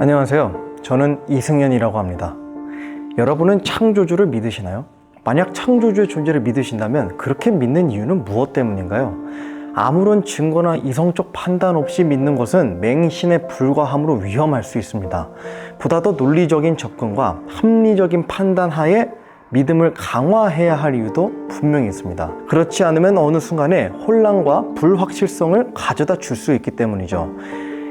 안녕하세요. 저는 이승현이라고 합니다. 여러분은 창조주를 믿으시나요? 만약 창조주의 존재를 믿으신다면 그렇게 믿는 이유는 무엇 때문인가요? 아무런 증거나 이성적 판단 없이 믿는 것은 맹신에 불과함으로 위험할 수 있습니다. 보다 더 논리적인 접근과 합리적인 판단 하에 믿음을 강화해야 할 이유도 분명히 있습니다. 그렇지 않으면 어느 순간에 혼란과 불확실성을 가져다 줄 수 있기 때문이죠.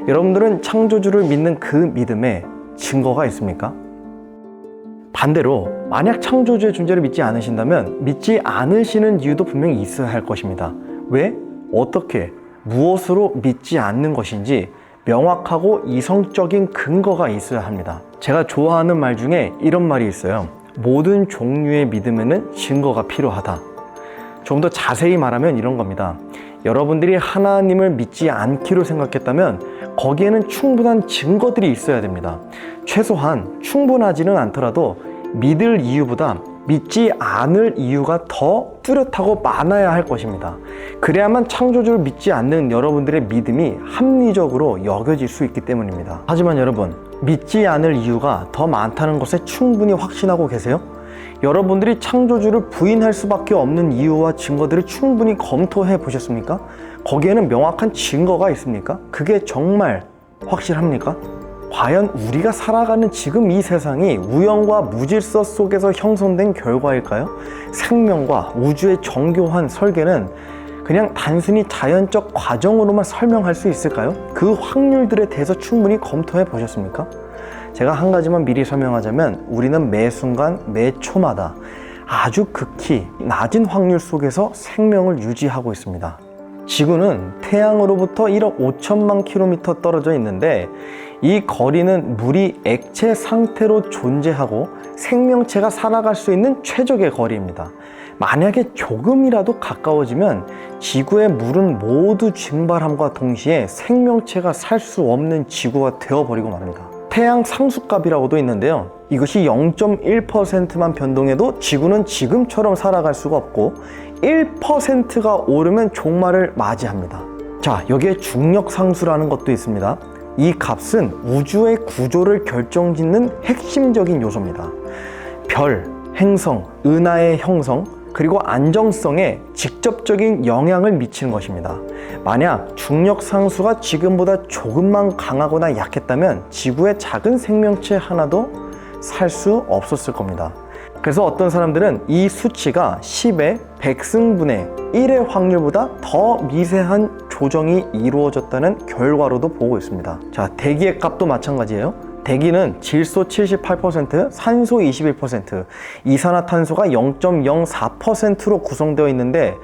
여러분들은 창조주를 믿는 그 믿음에 증거가 있습니까? 반대로 만약 창조주의 존재를 믿지 않으신다면 믿지 않으시는 이유도 분명히 있어야 할 것입니다. 왜? 어떻게? 무엇으로 믿지 않는 것인지 명확하고 이성적인 근거가 있어야 합니다. 제가 좋아하는 말 중에 이런 말이 있어요. 모든 종류의 믿음에는 증거가 필요하다. 좀 더 자세히 말하면 이런 겁니다. 여러분들이 하나님을 믿지 않기로 생각했다면 거기에는 충분한 증거들이 있어야 됩니다. 최소한 충분하지는 않더라도 믿을 이유보다 믿지 않을 이유가 더 뚜렷하고 많아야 할 것입니다. 그래야만 창조주를 믿지 않는 여러분들의 믿음이 합리적으로 여겨질 수 있기 때문입니다. 하지만 여러분, 믿지 않을 이유가 더 많다는 것에 충분히 확신하고 계세요? 여러분들이 창조주를 부인할 수밖에 없는 이유와 증거들을 충분히 검토해 보셨습니까? 거기에는 명확한 증거가 있습니까? 그게 정말 확실합니까? 과연 우리가 살아가는 지금 이 세상이 우연과 무질서 속에서 형성된 결과일까요? 생명과 우주의 정교한 설계는 그냥 단순히 자연적 과정으로만 설명할 수 있을까요? 그 확률들에 대해서 충분히 검토해 보셨습니까? 제가 한 가지만 미리 설명하자면 우리는 매 순간, 매 초마다 아주 극히 낮은 확률 속에서 생명을 유지하고 있습니다. 지구는 태양으로부터 1억 5천만 킬로미터 떨어져 있는데 이 거리는 물이 액체 상태로 존재하고 생명체가 살아갈 수 있는 최적의 거리입니다. 만약에 조금이라도 가까워지면 지구의 물은 모두 증발함과 동시에 생명체가 살 수 없는 지구가 되어버리고 말입니다. 태양 상수값이라고도 있는데요. 이것이 0.1%만 변동해도 지구는 지금처럼 살아갈 수가 없고 1%가 오르면 종말을 맞이합니다. 자, 여기에 중력 상수라는 것도 있습니다. 이 값은 우주의 구조를 결정짓는 핵심적인 요소입니다. 별, 행성, 은하의 형성, 그리고 안정성에 직접적인 영향을 미치는 것입니다. 만약 중력 상수가 지금보다 조금만 강하거나 약했다면 지구의 작은 생명체 하나도 살 수 없었을 겁니다. 그래서 어떤 사람들은 이 수치가 10의 100승분의 1의 확률보다 더 미세한 조정이 이루어졌다는 결과로도 보고 있습니다. 자, 대기의 값도 마찬가지예요. 대기는 질소 78%, 산소 21%, 이산화탄소가 0.04%로 구성되어 있는데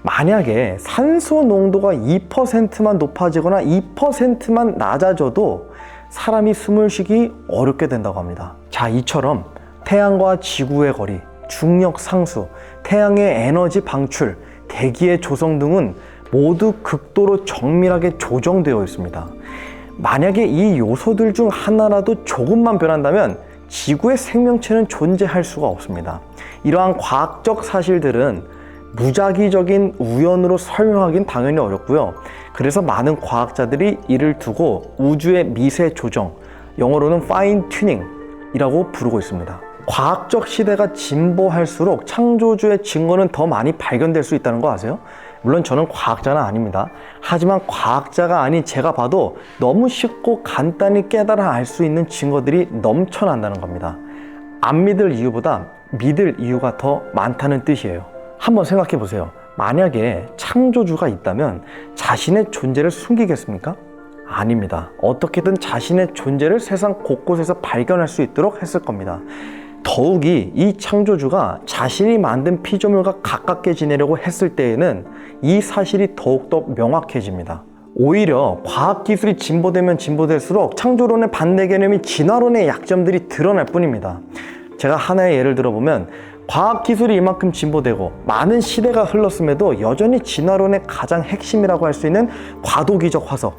만약에 산소 농도가 2%만 높아지거나 2%만 낮아져도 사람이 숨을 쉬기 어렵게 된다고 합니다. 자, 이처럼 태양과 지구의 거리, 중력 상수, 태양의 에너지 방출, 대기의 조성 등은 모두 극도로 정밀하게 조정되어 있습니다. 만약에 이 요소들 중 하나라도 조금만 변한다면 지구의 생명체는 존재할 수가 없습니다. 이러한 과학적 사실들은 무작위적인 우연으로 설명하기는 당연히 어렵고요. 그래서 많은 과학자들이 이를 두고 우주의 미세 조정, 영어로는 파인 튜닝이라고 부르고 있습니다. 과학적 시대가 진보할수록 창조주의 증거는 더 많이 발견될 수 있다는 거 아세요? 물론 저는 과학자는 아닙니다. 하지만 과학자가 아닌 제가 봐도 너무 쉽고 간단히 깨달아 알 수 있는 증거들이 넘쳐난다는 겁니다. 안 믿을 이유보다 믿을 이유가 더 많다는 뜻이에요. 한번 생각해 보세요. 만약에 창조주가 있다면 자신의 존재를 숨기겠습니까? 아닙니다. 어떻게든 자신의 존재를 세상 곳곳에서 발견할 수 있도록 했을 겁니다. 더욱이 이 창조주가 자신이 만든 피조물과 가깝게 지내려고 했을 때에는 이 사실이 더욱더 명확해집니다. 오히려 과학기술이 진보되면 진보될수록 창조론의 반대 개념이 진화론의 약점들이 드러날 뿐입니다. 제가 하나의 예를 들어보면 과학기술이 이만큼 진보되고 많은 시대가 흘렀음에도 여전히 진화론의 가장 핵심이라고 할 수 있는 과도기적 화석,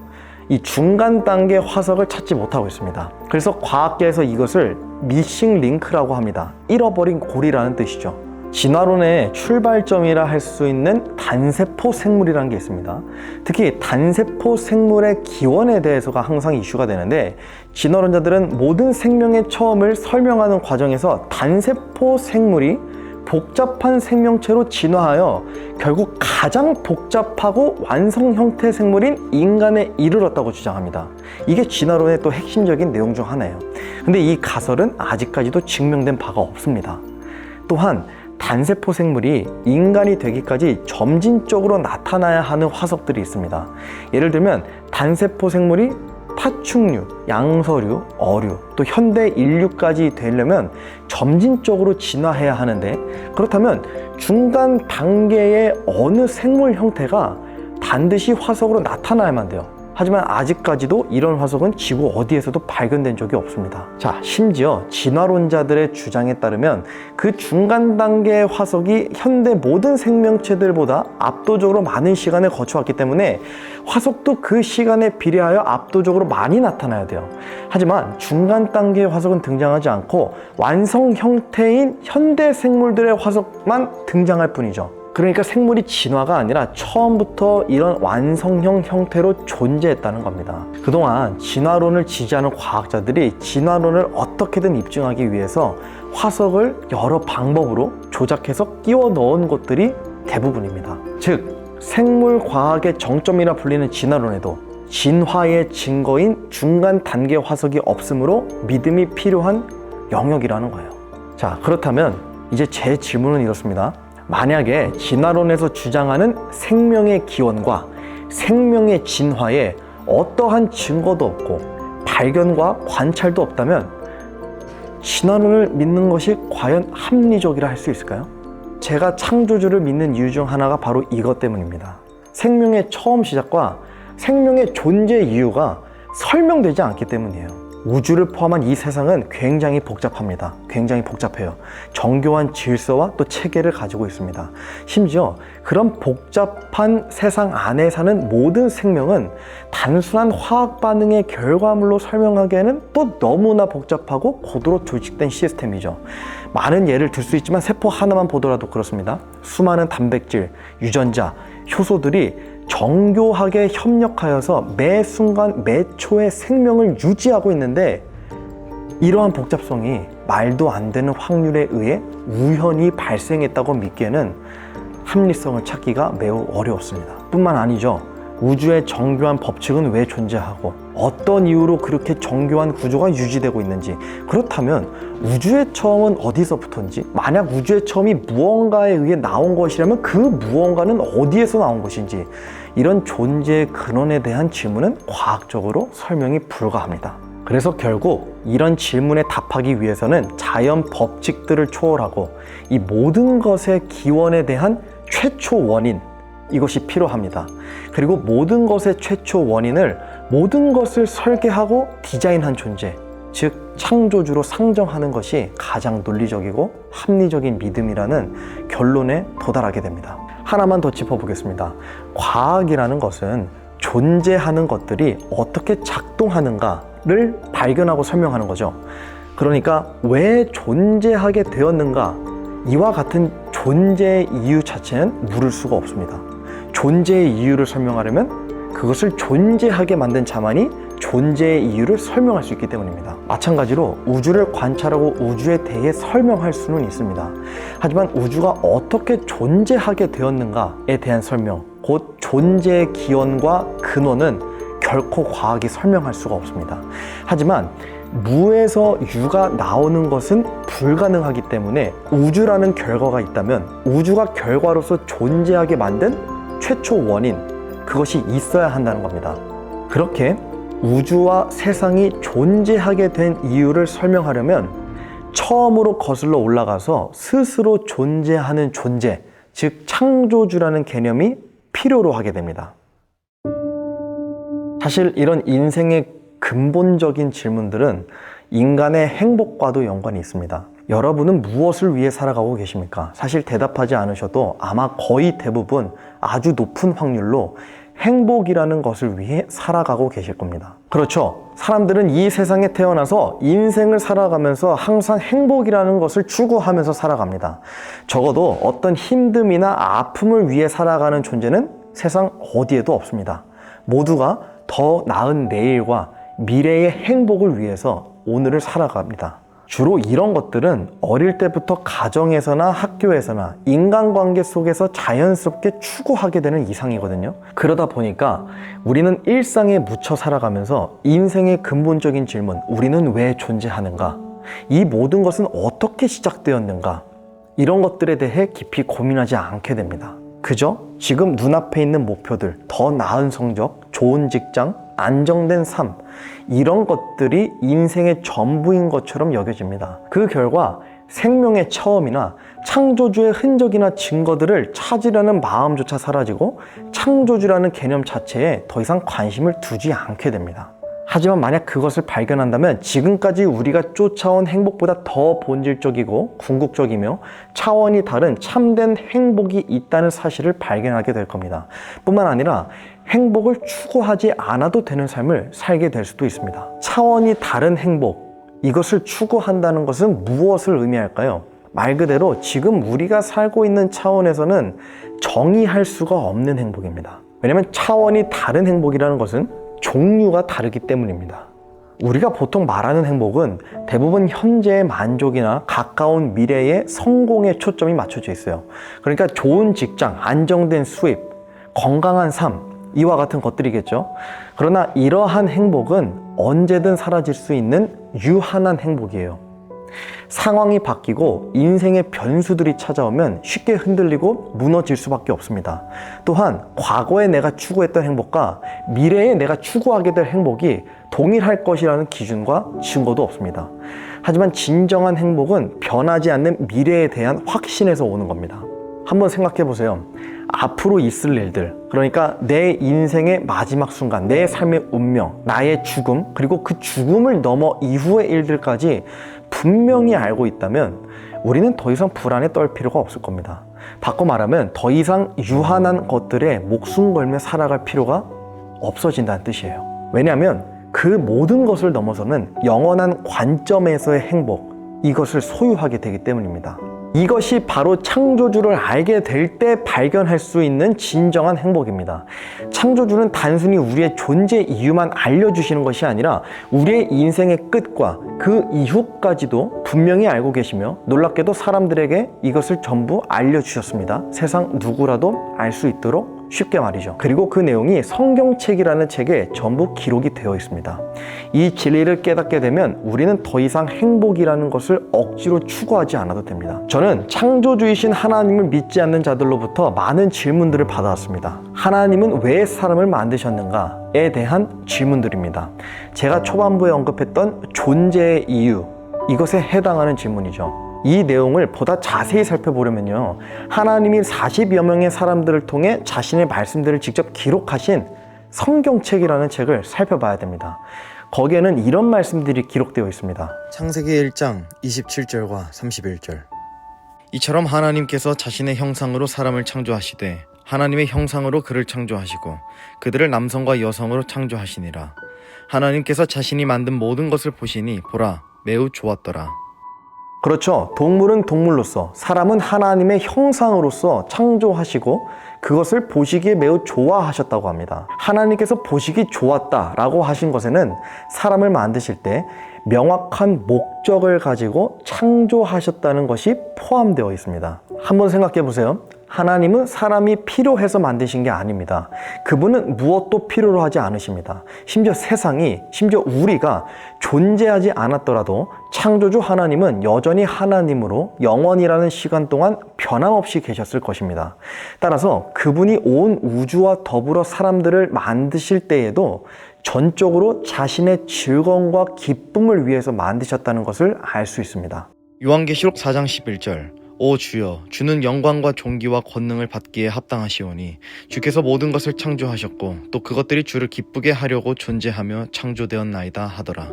이 중간 단계 화석을 찾지 못하고 있습니다. 그래서 과학계에서 이것을 미싱 링크라고 합니다. 잃어버린 고리라는 뜻이죠. 진화론의 출발점이라 할 수 있는 단세포 생물이라는 게 있습니다. 특히 단세포 생물의 기원에 대해서가 항상 이슈가 되는데, 진화론자들은 모든 생명의 처음을 설명하는 과정에서 단세포 생물이 복잡한 생명체로 진화하여 결국 가장 복잡하고 완성 형태 생물인 인간에 이르렀다고 주장합니다. 이게 진화론의 또 핵심적인 내용 중 하나예요. 근데 이 가설은 아직까지도 증명된 바가 없습니다. 또한 단세포 생물이 인간이 되기까지 점진적으로 나타나야 하는 화석들이 있습니다. 예를 들면 단세포 생물이 파충류, 양서류, 어류, 또 현대 인류까지 되려면 점진적으로 진화해야 하는데, 그렇다면 중간 단계의 어느 생물 형태가 반드시 화석으로 나타나야만 돼요. 하지만 아직까지도 이런 화석은 지구 어디에서도 발견된 적이 없습니다. 자, 심지어 진화론자들의 주장에 따르면 그 중간 단계의 화석이 현대 모든 생명체들보다 압도적으로 많은 시간을 거쳐왔기 때문에 화석도 그 시간에 비례하여 압도적으로 많이 나타나야 돼요. 하지만 중간 단계의 화석은 등장하지 않고 완성 형태인 현대 생물들의 화석만 등장할 뿐이죠. 그러니까 생물이 진화가 아니라 처음부터 이런 완성형 형태로 존재했다는 겁니다. 그동안 진화론을 지지하는 과학자들이 진화론을 어떻게든 입증하기 위해서 화석을 여러 방법으로 조작해서 끼워 넣은 것들이 대부분입니다. 즉, 생물과학의 정점이라 불리는 진화론에도 진화의 증거인 중간 단계 화석이 없으므로 믿음이 필요한 영역이라는 거예요. 자, 그렇다면 이제 제 질문은 이렇습니다. 만약에 진화론에서 주장하는 생명의 기원과 생명의 진화에 어떠한 증거도 없고 발견과 관찰도 없다면 진화론을 믿는 것이 과연 합리적이라 할 수 있을까요? 제가 창조주를 믿는 이유 중 하나가 바로 이것 때문입니다. 생명의 처음 시작과 생명의 존재 이유가 설명되지 않기 때문이에요. 우주를 포함한 이 세상은 굉장히 복잡합니다. 굉장히 복잡해요. 정교한 질서와 또 체계를 가지고 있습니다. 심지어 그런 복잡한 세상 안에 사는 모든 생명은 단순한 화학 반응의 결과물로 설명하기에는 또 너무나 복잡하고 고도로 조직된 시스템이죠. 많은 예를 들 수 있지만 세포 하나만 보더라도 그렇습니다. 수많은 단백질, 유전자, 효소들이 정교하게 협력하여서 매 순간 매 초의 생명을 유지하고 있는데, 이러한 복잡성이 말도 안 되는 확률에 의해 우연히 발생했다고 믿기에는 합리성을 찾기가 매우 어려웠습니다. 뿐만 아니죠. 우주의 정교한 법칙은 왜 존재하고 어떤 이유로 그렇게 정교한 구조가 유지되고 있는지, 그렇다면 우주의 처음은 어디서부터인지, 만약 우주의 처음이 무언가에 의해 나온 것이라면 그 무언가는 어디에서 나온 것인지, 이런 존재의 근원에 대한 질문은 과학적으로 설명이 불가합니다. 그래서 결국 이런 질문에 답하기 위해서는 자연 법칙들을 초월하고 이 모든 것의 기원에 대한 최초 원인, 이것이 필요합니다. 그리고 모든 것의 최초 원인을 모든 것을 설계하고 디자인한 존재, 즉 창조주로 상정하는 것이 가장 논리적이고 합리적인 믿음이라는 결론에 도달하게 됩니다. 하나만 더 짚어보겠습니다. 과학이라는 것은 존재하는 것들이 어떻게 작동하는가를 발견하고 설명하는 거죠. 그러니까 왜 존재하게 되었는가, 이와 같은 존재의 이유 자체는 물을 수가 없습니다. 존재의 이유를 설명하려면 그것을 존재하게 만든 자만이 존재의 이유를 설명할 수 있기 때문입니다. 마찬가지로 우주를 관찰하고 우주에 대해 설명할 수는 있습니다. 하지만 우주가 어떻게 존재하게 되었는가에 대한 설명, 곧 존재의 기원과 근원은 결코 과학이 설명할 수가 없습니다. 하지만 무에서 유가 나오는 것은 불가능하기 때문에 우주라는 결과가 있다면 우주가 결과로서 존재하게 만든 최초 원인, 그것이 있어야 한다는 겁니다. 그렇게 우주와 세상이 존재하게 된 이유를 설명하려면 처음으로 거슬러 올라가서 스스로 존재하는 존재, 즉 창조주라는 개념이 필요로 하게 됩니다. 사실 이런 인생의 근본적인 질문들은 인간의 행복과도 연관이 있습니다. 여러분은 무엇을 위해 살아가고 계십니까? 사실 대답하지 않으셔도 아마 거의 대부분 아주 높은 확률로 행복이라는 것을 위해 살아가고 계실 겁니다. 그렇죠. 사람들은 이 세상에 태어나서 인생을 살아가면서 항상 행복이라는 것을 추구하면서 살아갑니다. 적어도 어떤 힘듦이나 아픔을 위해 살아가는 존재는 세상 어디에도 없습니다. 모두가 더 나은 내일과 미래의 행복을 위해서 오늘을 살아갑니다. 주로 이런 것들은 어릴 때부터 가정에서나 학교에서나 인간관계 속에서 자연스럽게 추구하게 되는 이상이거든요. 그러다 보니까 우리는 일상에 묻혀 살아가면서 인생의 근본적인 질문, 우리는 왜 존재하는가? 이 모든 것은 어떻게 시작되었는가? 이런 것들에 대해 깊이 고민하지 않게 됩니다. 그저 지금 눈앞에 있는 목표들, 더 나은 성적, 좋은 직장, 안정된 삶, 이런 것들이 인생의 전부인 것처럼 여겨집니다. 그 결과 생명의 처음이나 창조주의 흔적이나 증거들을 찾으려는 마음조차 사라지고 창조주라는 개념 자체에 더 이상 관심을 두지 않게 됩니다. 하지만 만약 그것을 발견한다면 지금까지 우리가 쫓아온 행복보다 더 본질적이고 궁극적이며 차원이 다른 참된 행복이 있다는 사실을 발견하게 될 겁니다. 뿐만 아니라 행복을 추구하지 않아도 되는 삶을 살게 될 수도 있습니다. 차원이 다른 행복, 이것을 추구한다는 것은 무엇을 의미할까요? 말 그대로 지금 우리가 살고 있는 차원에서는 정의할 수가 없는 행복입니다. 왜냐하면 차원이 다른 행복이라는 것은 종류가 다르기 때문입니다. 우리가 보통 말하는 행복은 대부분 현재의 만족이나 가까운 미래의 성공에 초점이 맞춰져 있어요. 그러니까 좋은 직장, 안정된 수입, 건강한 삶, 이와 같은 것들이겠죠. 그러나 이러한 행복은 언제든 사라질 수 있는 유한한 행복이에요. 상황이 바뀌고 인생의 변수들이 찾아오면 쉽게 흔들리고 무너질 수밖에 없습니다. 또한 과거에 내가 추구했던 행복과 미래에 내가 추구하게 될 행복이 동일할 것이라는 기준과 증거도 없습니다. 하지만 진정한 행복은 변하지 않는 미래에 대한 확신에서 오는 겁니다. 한번 생각해 보세요. 앞으로 있을 일들, 그러니까 내 인생의 마지막 순간, 내 삶의 운명, 나의 죽음, 그리고 그 죽음을 넘어 이후의 일들까지 분명히 알고 있다면 우리는 더 이상 불안에 떨 필요가 없을 겁니다. 바꿔 말하면 더 이상 유한한 것들에 목숨 걸며 살아갈 필요가 없어진다는 뜻이에요. 왜냐하면 그 모든 것을 넘어서는 영원한 관점에서의 행복, 이것을 소유하게 되기 때문입니다. 이것이 바로 창조주를 알게 될 때 발견할 수 있는 진정한 행복입니다. 창조주는 단순히 우리의 존재 이유만 알려주시는 것이 아니라 우리의 인생의 끝과 그 이후까지도 분명히 알고 계시며 놀랍게도 사람들에게 이것을 전부 알려주셨습니다. 세상 누구라도 알 수 있도록 쉽게 말이죠. 그리고 그 내용이 성경책이라는 책에 전부 기록이 되어 있습니다. 이 진리를 깨닫게 되면 우리는 더 이상 행복이라는 것을 억지로 추구하지 않아도 됩니다. 저는 창조주이신 하나님을 믿지 않는 자들로부터 많은 질문들을 받아왔습니다. 하나님은 왜 사람을 만드셨는가에 대한 질문들입니다. 제가 초반부에 언급했던 존재의 이유, 이것에 해당하는 질문이죠. 이 내용을 보다 자세히 살펴보려면요, 하나님이 40여 명의 사람들을 통해 자신의 말씀들을 직접 기록하신 성경책이라는 책을 살펴봐야 됩니다. 거기에는 이런 말씀들이 기록되어 있습니다. 창세기 1장 27절과 31절. 이처럼 하나님께서 자신의 형상으로 사람을 창조하시되 하나님의 형상으로 그를 창조하시고 그들을 남성과 여성으로 창조하시니라. 하나님께서 자신이 만든 모든 것을 보시니 보라 매우 좋았더라. 그렇죠. 동물은 동물로서, 사람은 하나님의 형상으로서 창조하시고 그것을 보시기에 매우 좋아하셨다고 합니다. 하나님께서 보시기 좋았다라고 하신 것에는 사람을 만드실 때 명확한 목적을 가지고 창조하셨다는 것이 포함되어 있습니다. 한번 생각해 보세요. 하나님은 사람이 필요해서 만드신 게 아닙니다. 그분은 무엇도 필요로 하지 않으십니다. 심지어 세상이, 심지어 우리가 존재하지 않았더라도 창조주 하나님은 여전히 하나님으로 영원이라는 시간 동안 변함없이 계셨을 것입니다. 따라서 그분이 온 우주와 더불어 사람들을 만드실 때에도 전적으로 자신의 즐거움과 기쁨을 위해서 만드셨다는 것을 알 수 있습니다. 요한계시록 4장 11절. 오 주여, 주는 영광과 존귀와 권능을 받기에 합당하시오니 주께서 모든 것을 창조하셨고 또 그것들이 주를 기쁘게 하려고 존재하며 창조되었나이다 하더라.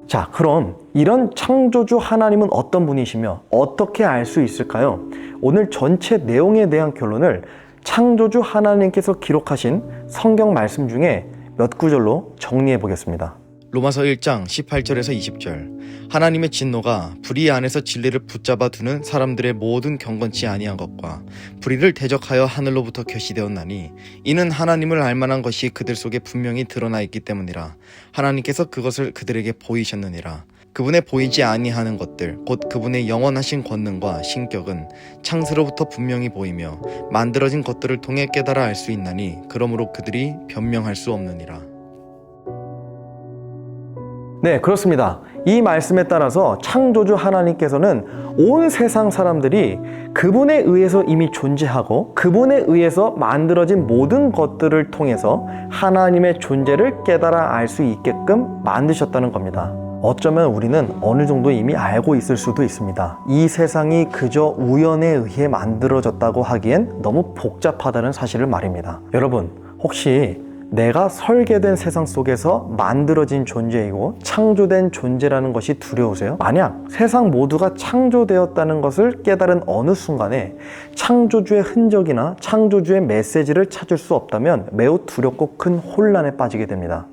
자, 그럼 이런 창조주 하나님은 어떤 분이시며 어떻게 알 수 있을까요? 오늘 전체 내용에 대한 결론을 창조주 하나님께서 기록하신 성경 말씀 중에 몇 구절로 정리해 보겠습니다. 로마서 1장 18절에서 20절. 하나님의 진노가 불의 안에서 진리를 붙잡아 두는 사람들의 모든 경건치 아니한 것과 불의를 대적하여 하늘로부터 계시되었나니 이는 하나님을 알만한 것이 그들 속에 분명히 드러나 있기 때문이라. 하나님께서 그것을 그들에게 보이셨느니라. 그분의 보이지 아니하는 것들 곧 그분의 영원하신 권능과 신격은 창세로부터 분명히 보이며 만들어진 것들을 통해 깨달아 알 수 있나니 그러므로 그들이 변명할 수 없느니라. 네, 그렇습니다. 이 말씀에 따라서 창조주 하나님께서는 온 세상 사람들이 그분에 의해서 이미 존재하고 그분에 의해서 만들어진 모든 것들을 통해서 하나님의 존재를 깨달아 알 수 있게끔 만드셨다는 겁니다. 어쩌면 우리는 어느 정도 이미 알고 있을 수도 있습니다. 이 세상이 그저 우연에 의해 만들어졌다고 하기엔 너무 복잡하다는 사실을 말입니다. 여러분, 혹시 내가 설계된 세상 속에서 만들어진 존재이고 창조된 존재라는 것이 두려우세요? 만약 세상 모두가 창조되었다는 것을 깨달은 어느 순간에 창조주의 흔적이나 창조주의 메시지를 찾을 수 없다면 매우 두렵고 큰 혼란에 빠지게 됩니다.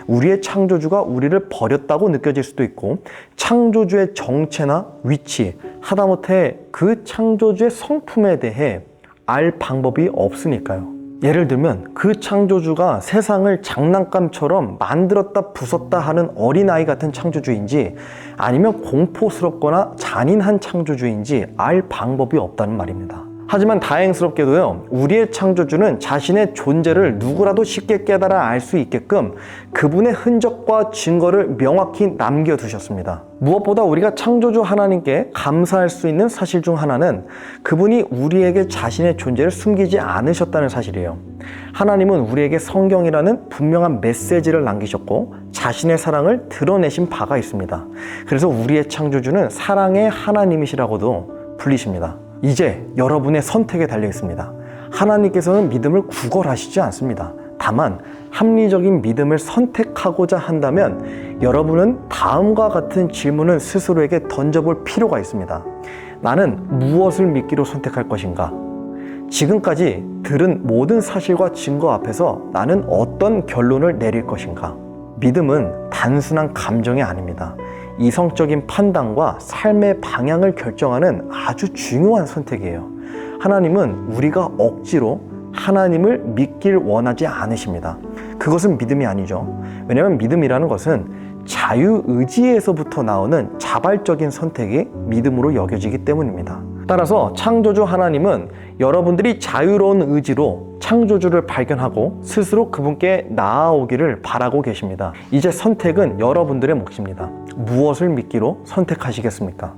우리의 창조주가 우리를 버렸다고 느껴질 수도 있고 창조주의 정체나 위치, 하다못해 그 창조주의 성품에 대해 알 방법이 없으니까요. 예를 들면 그 창조주가 세상을 장난감처럼 만들었다 부쉈다 하는 어린아이 같은 창조주인지 아니면 공포스럽거나 잔인한 창조주인지 알 방법이 없다는 말입니다. 하지만 다행스럽게도요, 우리의 창조주는 자신의 존재를 누구라도 쉽게 깨달아 알 수 있게끔 그분의 흔적과 증거를 명확히 남겨두셨습니다. 무엇보다 우리가 창조주 하나님께 감사할 수 있는 사실 중 하나는 그분이 우리에게 자신의 존재를 숨기지 않으셨다는 사실이에요. 하나님은 우리에게 성경이라는 분명한 메시지를 남기셨고 자신의 사랑을 드러내신 바가 있습니다. 그래서 우리의 창조주는 사랑의 하나님이시라고도 불리십니다. 이제 여러분의 선택에 달려 있습니다. 하나님께서는 믿음을 구걸하시지 않습니다. 다만 합리적인 믿음을 선택하고자 한다면 여러분은 다음과 같은 질문을 스스로에게 던져볼 필요가 있습니다. 나는 무엇을 믿기로 선택할 것인가? 지금까지 들은 모든 사실과 증거 앞에서 나는 어떤 결론을 내릴 것인가? 믿음은 단순한 감정이 아닙니다. 이성적인 판단과 삶의 방향을 결정하는 아주 중요한 선택이에요. 하나님은 우리가 억지로 하나님을 믿길 원하지 않으십니다. 그것은 믿음이 아니죠. 왜냐하면 믿음이라는 것은 자유의지에서부터 나오는 자발적인 선택이 믿음으로 여겨지기 때문입니다. 따라서 창조주 하나님은 여러분들이 자유로운 의지로 창조주를 발견하고 스스로 그분께 나아오기를 바라고 계십니다. 이제 선택은 여러분들의 몫입니다. 무엇을 믿기로 선택하시겠습니까?